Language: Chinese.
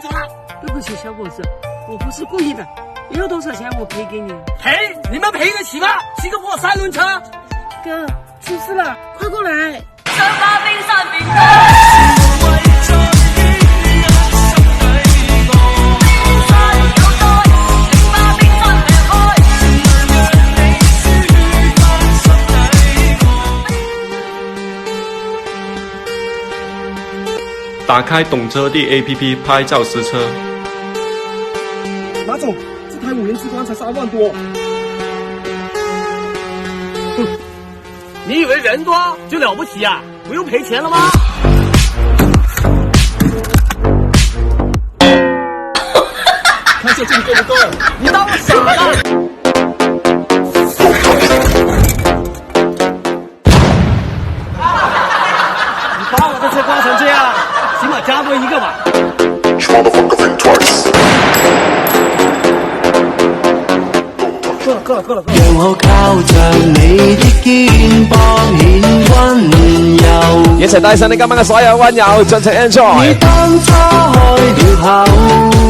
住了。对不起，小伙子，我不是故意的，有多少钱我赔给你。赔？你们赔得起吗？骑个破三轮车。哥，出事了，快过来！想把冰山變高。打开懂车帝 APP 拍照实车。马总，这台5元之光才3万多。哼，你以为人多就了不起啊？不用赔钱了吗？看下这里够不够？你当我傻了？你把我的车刮成这样，起码加多一个吧。够了。讓我靠着你的肩膀顯溫柔，一齊帶上你今晚嘅所有溫柔，盡情 enjoy。你當初開了口。